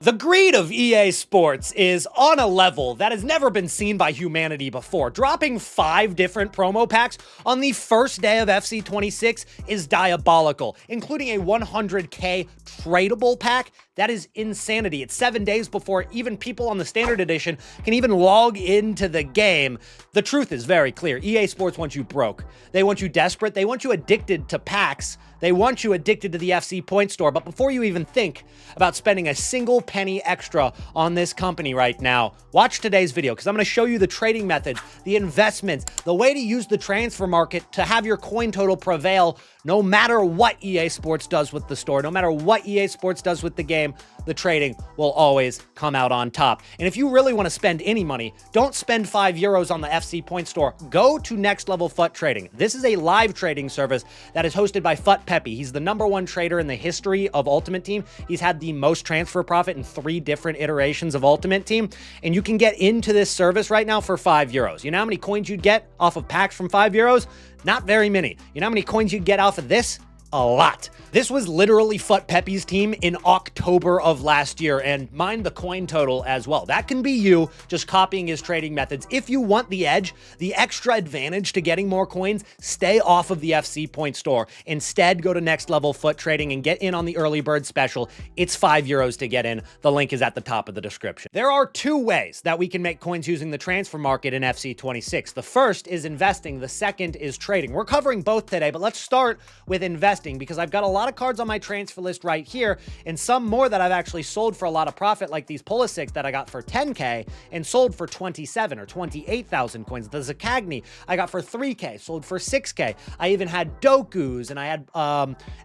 The greed of EA Sports is on a level that has never been seen by humanity before. Dropping 5 different promo packs on the first day of FC 26 is diabolical, including a 100k tradable pack. That is insanity. It's 7 days before even people on the standard edition can even log into the game. The truth is very clear. EA Sports wants you broke. They want you desperate. They want you addicted to packs. They want you addicted to the FC Point Store. But before you even think about spending a single penny extra on this company right now, watch today's video because I'm going to show you the trading methods, the investments, the way to use the transfer market to have your coin total prevail no matter what EA Sports does with the store, no matter what EA Sports does with the game, the trading will always come out on top. And if you really want to spend any money, don't spend €5 on the FC Point Store. Go to Next Level FUT Trading. This is a live trading service that is hosted by FUT Peppy. He's the #1 trader in the history of Ultimate Team. He's had the most transfer profit in 3 different iterations of Ultimate Team. And you can get into this service right now for €5. You know how many coins you'd get off of packs from €5? Not very many. You know how many coins you'd get off of this? A lot. This was literally FUT Peppy's team in October of last year, and mind the coin total as well. That can be you just copying his trading methods. If you want the edge, the extra advantage to getting more coins, stay off of the FC Point Store. Instead, go to Next Level FUT Trading and get in on the early bird special. It's €5 to get in. The link is at the top of the description. There are 2 ways that we can make coins using the transfer market in FC 26. The first is investing. The second is trading. We're covering both today, but let's start with investing, because I've got a lot of cards on my transfer list right here, and some more that I've actually sold for a lot of profit, like these Pulisics that I got for 10k and sold for 27 or 28,000 coins. The Zakagny I got for 3k, sold for 6k. I even had Doku's, and I had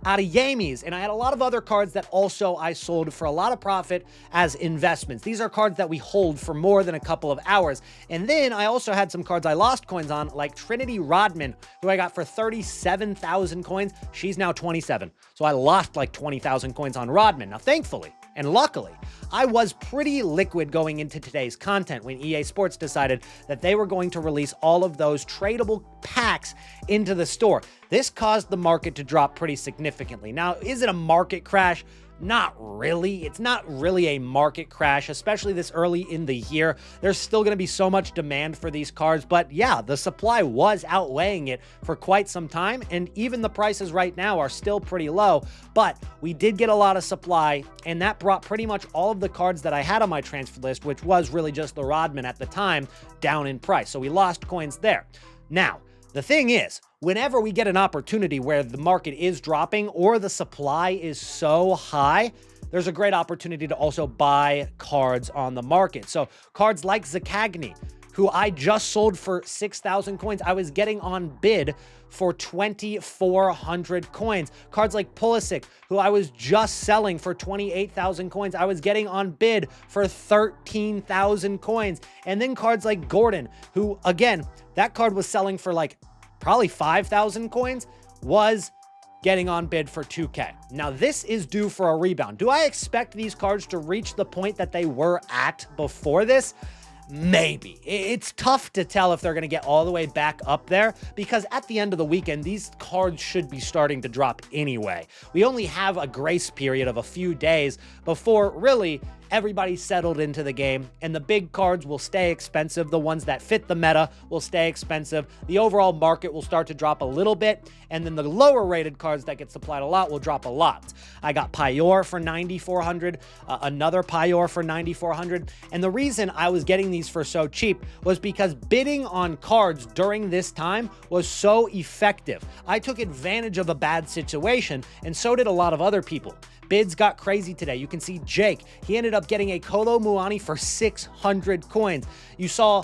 Adeyemis, and I had a lot of other cards that also I sold for a lot of profit as investments. These are cards that we hold for more than a couple of hours. And then I also had some cards I lost coins on, like Trinity Rodman, who I got for 37,000 coins. She's now 27. So I lost like 20,000 coins on Rodman. Now, thankfully, and luckily, I was pretty liquid going into today's content when EA Sports decided that they were going to release all of those tradable packs into the store. This caused the market to drop pretty significantly. Now, is it a market crash? Not really. It's not really a market crash, especially this early in the year. There's still going to be so much demand for these cards, but yeah, the supply was outweighing it for quite some time, and even the prices right now are still pretty low, but we did get a lot of supply, and that brought pretty much all of the cards that I had on my transfer list, which was really just the Rodman at the time, down in price. So we lost coins there. Now, the thing is, whenever we get an opportunity where the market is dropping or the supply is so high, there's a great opportunity to also buy cards on the market. So cards like Zakagny, who I just sold for 6,000 coins, I was getting on bid for 2,400 coins. Cards like Pulisic, who I was just selling for 28,000 coins, I was getting on bid for 13,000 coins. And then cards like Gordon, who, again, that card was selling for like probably 5,000 coins, was getting on bid for 2k. Now, this is due for a rebound. Do I expect these cards to reach the point that they were at before this? Maybe. It's tough to tell if they're going to get all the way back up there, because at the end of the weekend, these cards should be starting to drop anyway. We only have a grace period of a few days before really everybody's settled into the game, and the big cards will stay expensive. The ones that fit the meta will stay expensive. The overall market will start to drop a little bit, and then the lower rated cards that get supplied a lot will drop a lot. I got Payor for 9,400, another Payor for 9,400, and the reason I was getting these for so cheap was because bidding on cards during this time was so effective. I took advantage of a bad situation, and so did a lot of other people. Bids got crazy today. You can see Jake. He ended up getting a Kolo Muani for 600 coins. You saw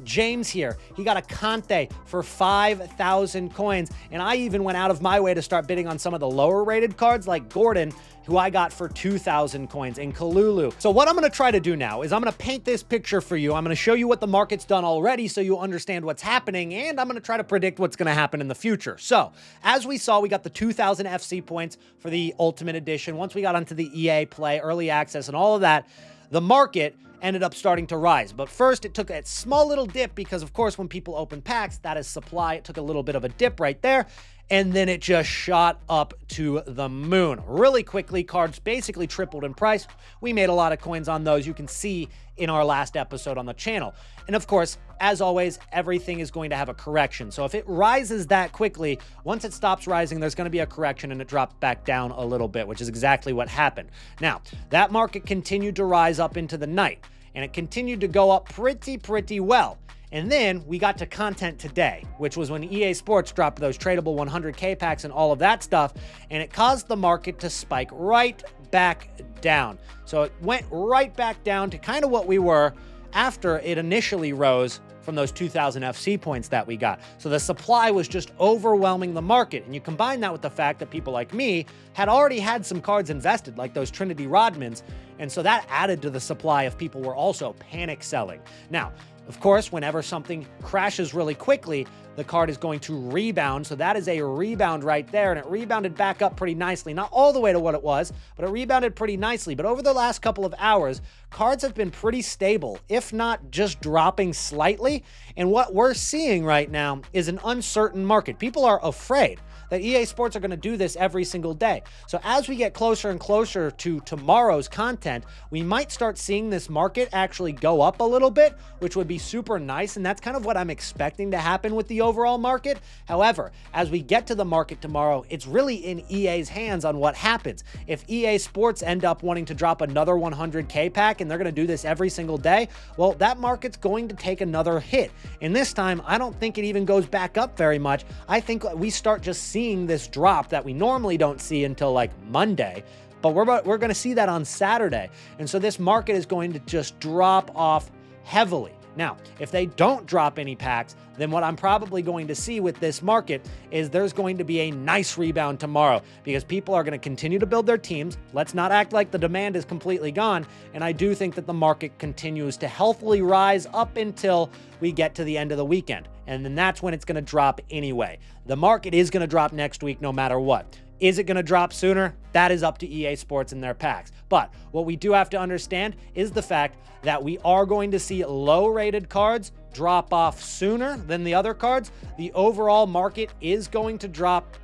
James here. He got a Conte for 5,000 coins. And I even went out of my way to start bidding on some of the lower rated cards like Gordon, who I got for 2,000 coins, and Kalulu. So what I'm going to try to do now is I'm going to paint this picture for you. I'm going to show you what the market's done already so you understand what's happening, and I'm going to try to predict what's going to happen in the future. So as we saw, we got the 2,000 FC points for the Ultimate Edition. Once we got onto the EA Play, Early Access, and all of that, the market ended up starting to rise. But first, it took a small little dip because, of course, when people open packs, that is supply. It took a little bit of a dip right there. and then it just shot up to the moon. Really quickly, cards basically tripled in price. We made a lot of coins on those. You can see in our last episode on the channel. And of course, as always, everything is going to have a correction. So if it rises that quickly, once it stops rising, there's going to be a correction and it drops back down a little bit, which is exactly what happened. Now, that market continued to rise up into the night, and it continued to go up pretty well. And then we got to content today, which was when EA Sports dropped those tradable 100K packs and all of that stuff, and it caused the market to spike right back down. So it went right back down to kind of what we were after it initially rose from those 2,000 FC points that we got. So the supply was just overwhelming the market. And you combine that with the fact that people like me had already had some cards invested, like those Trinity Rodmans. And so that added to the supply of people were also panic selling. Now, of course, whenever something crashes really quickly, the card is going to rebound. So that is a rebound right there. And it rebounded back up pretty nicely. Not all the way to what it was, but it rebounded pretty nicely. But over the last couple of hours, cards have been pretty stable, if not just dropping slightly. And what we're seeing right now is an uncertain market. People are afraid that EA Sports are going to do this every single day. So as we get closer and closer to tomorrow's content, we might start seeing this market actually go up a little bit, which would be super nice. And that's kind of what I'm expecting to happen with the overall market. However, as we get to the market tomorrow, it's really in EA's hands on what happens. If EA Sports end up wanting to drop another 100K pack and they're going to do this every single day, well, that market's going to take another hit. And this time, I don't think it even goes back up very much. I think we start just seeing this drop that we normally don't see until like Monday, but we're going to see that on Saturday. And so this market is going to just drop off heavily. Now, if they don't drop any packs, then what I'm probably going to see with this market is there's going to be a nice rebound tomorrow because people are going to continue to build their teams. Let's not act like the demand is completely gone. And I do think that the market continues to healthily rise up until we get to the end of the weekend. And then that's when it's going to drop anyway. The market is going to drop next week no matter what. Is it going to drop sooner? That is up to EA Sports and their packs. But what we do have to understand is the fact that we are going to see low-rated cards drop off sooner than the other cards. The overall market is going to drop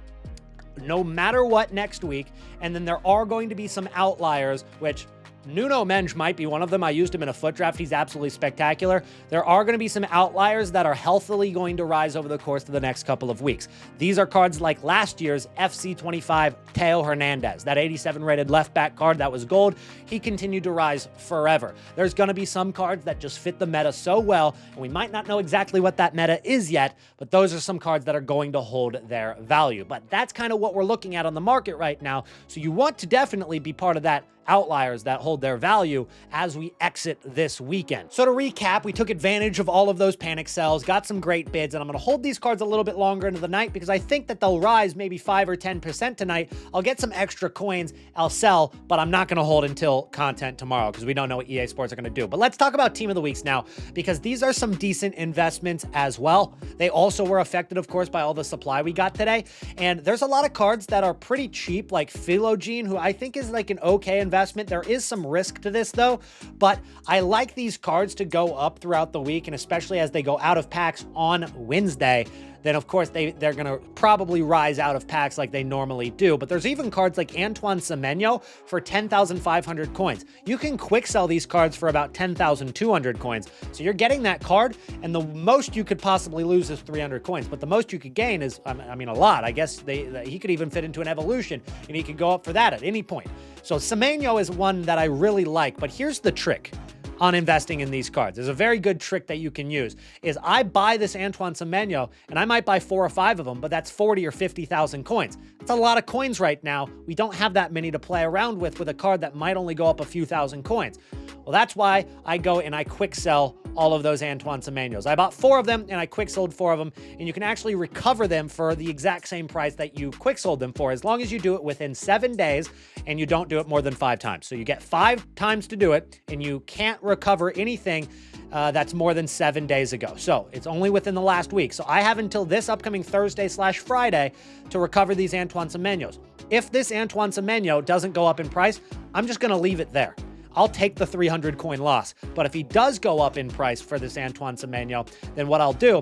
no matter what next week. And then there are going to be some outliers, which Nuno Mensch might be one of them. I used him in a foot draft. He's absolutely spectacular. There are going to be some outliers that are healthily going to rise over the course of the next couple of weeks. These are cards like last year's FC25 Teo Hernandez, that 87 rated left back card that was gold. He continued to rise forever. There's going to be some cards that just fit the meta so well, and we might not know exactly what that meta is yet, but those are some cards that are going to hold their value. But that's kind of what we're looking at on the market right now. So you want to definitely be part of that outliers that hold their value as we exit this weekend. So to recap, we took advantage of all of those panic sells, got some great bids, and I'm going to hold these cards a little bit longer into the night because I think that they'll rise maybe 5 or 10% tonight. I'll get some extra coins, I'll sell, but I'm not going to hold until content tomorrow because we don't know what EA Sports are going to do. But let's talk about Team of the Weeks now because these are some decent investments as well. They also were affected, of course, by all the supply we got today. And there's a lot of cards that are pretty cheap, like Philogene, who I think is like an okay investment. There is some risk to this though, but I like these cards to go up throughout the week, and especially as they go out of packs on Wednesday, then of course they're going to probably rise out of packs like they normally do. But there's even cards like Antoine Semenyo for 10,500 coins. You can quick sell these cards for about 10,200 coins. So you're getting that card, and the most you could possibly lose is 300 coins. But the most you could gain is, I mean, a lot. I guess he could even fit into an evolution, and he could go up for that at any point. So Semenyo is one that I really like, but here's the trick on investing in these cards. There's a very good trick that you can use is I buy this Antoine Semenyo and I might buy 4 or 5 of them, but that's 40 or 50,000 coins. That's a lot of coins right now. We don't have that many to play around with a card that might only go up a few thousand coins. Well, that's why I go and I quick sell all of those Antoine Semenyos. I bought 4 of them and I quick sold 4 of them, and you can actually recover them for the exact same price that you quick sold them for, as long as you do it within 7 days and you don't do it more than 5 times. So you get 5 times to do it, and you can't recover anything that's more than 7 days ago. So it's only within the last week. So I have until this upcoming Thursday/Friday to recover these Antoine Semenyos. If this Antoine Semenyo doesn't go up in price, I'm just going to leave it there. I'll take the 300 coin loss. But if he does go up in price for this Antoine Semenyo, then what I'll do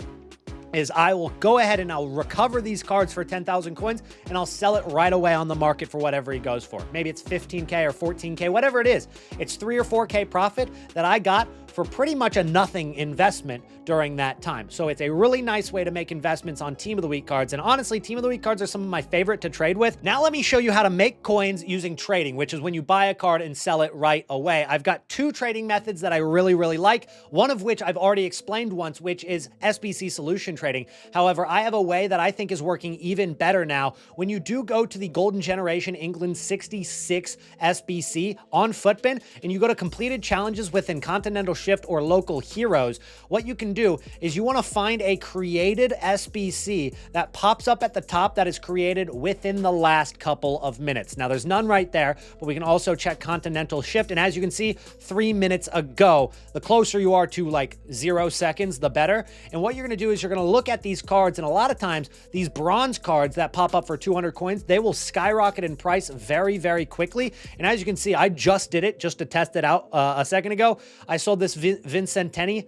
is I will go ahead and I'll recover these cards for 10,000 coins and I'll sell it right away on the market for whatever he goes for. Maybe it's 15K or 14K, whatever it is. It's 3 or 4K profit that I got for pretty much a nothing investment during that time. So it's a really nice way to make investments on Team of the Week cards. And honestly, Team of the Week cards are some of my favorite to trade with. Now let me show you how to make coins using trading, which is when you buy a card and sell it right away. I've got 2 trading methods that I really like, one of which I've already explained once, which is SBC solution trading. However, I have a way that I think is working even better now. When you do go to the Golden Generation England 66 SBC on Footbin, and you go to completed challenges within Continental Shift or local heroes, what you can do is you want to find a created SBC that pops up at the top that is created within the last couple of minutes. Now there's none right there, but we can also check Continental Shift. And as you can see, 3 minutes ago, the closer you are to like 0 seconds, the better. And what you're going to do is you're going to look at these cards, and a lot of times these bronze cards that pop up for 200 coins, they will skyrocket in price very quickly. And as you can see, I just did it just to test it out a second ago. I sold this Vicentini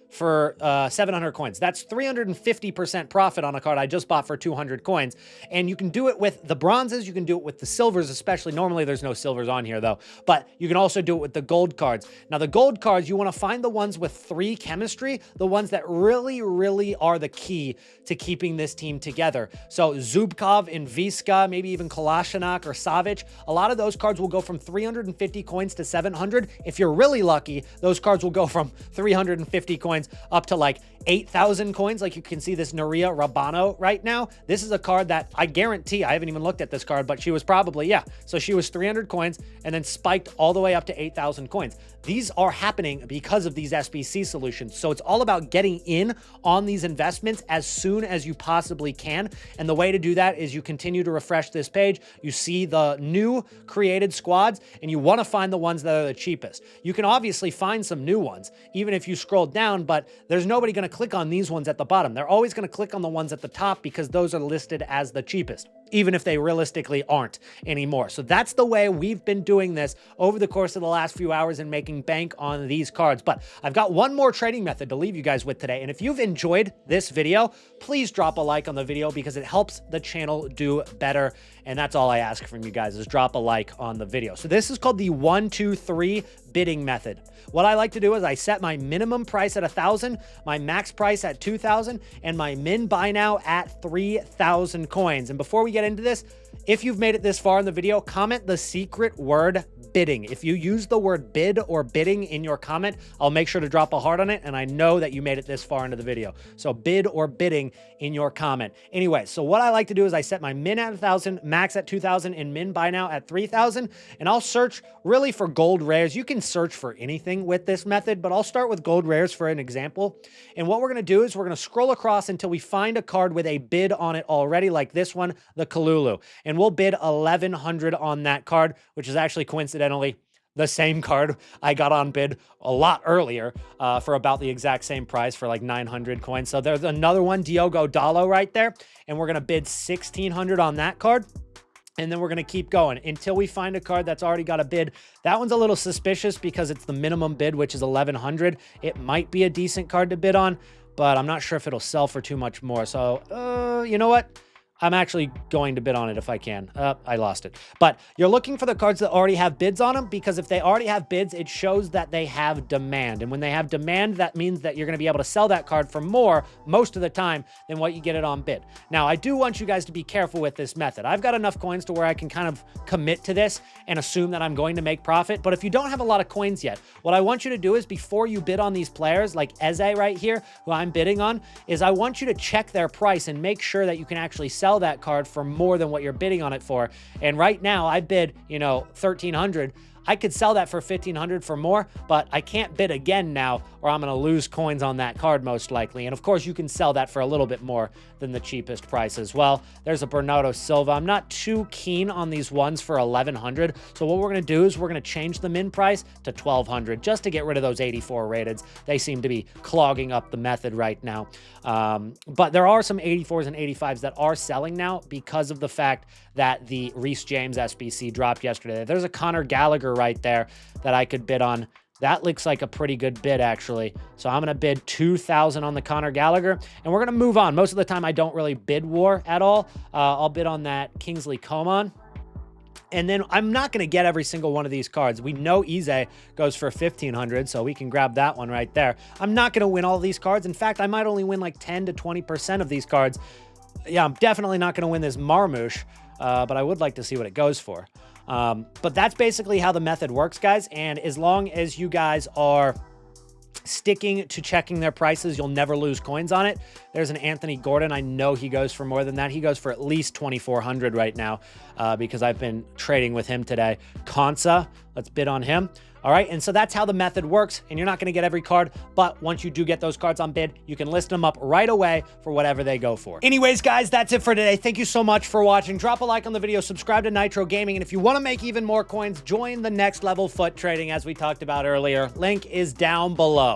for 700 coins. That's 350% profit on a card I just bought for 200 coins. And you can do it with the bronzes, you can do it with the silvers, especially. Normally there's no silvers on here though, but you can also do it with the gold cards. Now the gold cards, you want to find the ones with 3 chemistry, the ones that really are the key to keeping this team together. So Zubkov and Viska, maybe even Kolasinac or Savic, a lot of those cards will go from 350 coins to 700. If you're really lucky, those cards will go from 350 coins up to like 8,000 coins. Like you can see this Nuria Rabano right now. This is a card that I guarantee, I haven't even looked at this card, but she was probably, yeah. So she was 300 coins and then spiked all the way up to 8,000 coins. These are happening because of these SBC solutions. So it's all about getting in on these investments as soon as you possibly can. And the way to do that is you continue to refresh this page. You see the new created squads and you want to find the ones that are the cheapest. You can obviously find some new ones, even if you scroll down, but there's nobody going to click on these ones at the bottom. They're always going to click on the ones at the top because those are listed as the cheapest, even if they realistically aren't anymore. So that's the way we've been doing this over the course of the last few hours and making bank on these cards. But I've got one more trading method to leave you guys with today. And if you've enjoyed this video, please drop a like on the video because it helps the channel do better. And that's all I ask from you guys is drop a like on the video. So this is called the 1, 2, 3 bidding method. What I like to do is I set my minimum price at 1,000, my max price at 2,000, and my min buy now at 3,000 coins. And before we get into this, if you've made it this far in the video, comment the secret word bidding. If you use the word bid or bidding in your comment, I'll make sure to drop a heart on it, and I know that you made it this far into the video. So bid or bidding in your comment. Anyway, so what I like to do is I set my min at 1,000, max at 2,000, and min buy now at 3,000, and I'll search really for gold rares. You can search for anything with this method, but I'll start with gold rares for an example. And what we're going to do is we're going to scroll across until we find a card with a bid on it already, like this one, the Kalulu. And we'll bid 1,100 on that card, which is actually coincidentally the same card I got on bid a lot earlier for about the exact same price for like 900 coins. So there's another one, Diogo Dallo right there. And we're going to bid 1,600 on that card. And then we're going to keep going until we find a card that's already got a bid. That one's a little suspicious because it's the minimum bid, which is 1,100. It might be a decent card to bid on, but I'm not sure if it'll sell for too much more. So, you know what? I'm actually going to bid on it if I can. I lost it. But you're looking for the cards that already have bids on them, because if they already have bids, it shows that they have demand. And when they have demand, that means that you're going to be able to sell that card for more most of the time than what you get it on bid. Now, I do want you guys to be careful with this method. I've got enough coins to where I can kind of commit to this and assume that I'm going to make profit. But if you don't have a lot of coins yet, what I want you to do is before you bid on these players like Eze right here, who I'm bidding on, is I want you to check their price and make sure that you can actually sell that card for more than what you're bidding on it for. And right now I bid, 1,300. I could sell that for 1,500 for more, but I can't bid again now or I'm going to lose coins on that card most likely. And of course you can sell that for a little bit more than the cheapest price as well. There's a Bernardo Silva. I'm not too keen on these ones for 1,100. So what we're going to do is we're going to change the min price to 1,200 just to get rid of those 84 rateds. They seem to be clogging up the method right now. But there are some 84s and 85s that are selling now because of the fact that the Reece James SBC dropped yesterday. There's a Connor Gallagher right there that I could bid on That looks like a pretty good bid, actually. So I'm going to bid 2,000 on the Conor Gallagher, and we're going to move on. Most of the time, I don't really bid war at all. I'll bid on that Kingsley Coman. And then I'm not going to get every single one of these cards. We know Eze goes for 1,500, so we can grab that one right there. I'm not going to win all these cards. In fact, I might only win like 10 to 20% of these cards. Yeah, I'm definitely not going to win this Marmouche, but I would like to see what it goes for. But that's basically how the method works, guys. And as long as you guys are sticking to checking their prices, you'll never lose coins on it. There's an Anthony Gordon. I know he goes for more than that. He goes for at least 2,400 right now because I've been trading with him today. Konsa, let's bid on him. All right, and so that's how the method works, and you're not going to get every card, but once you do get those cards on bid, you can list them up right away for whatever they go for. Anyways, guys, that's it for today. Thank you so much for watching. Drop a like on the video, subscribe to Nitro Gaming, and if you want to make even more coins, join the Next Level Foot Trading as we talked about earlier. Link is down below.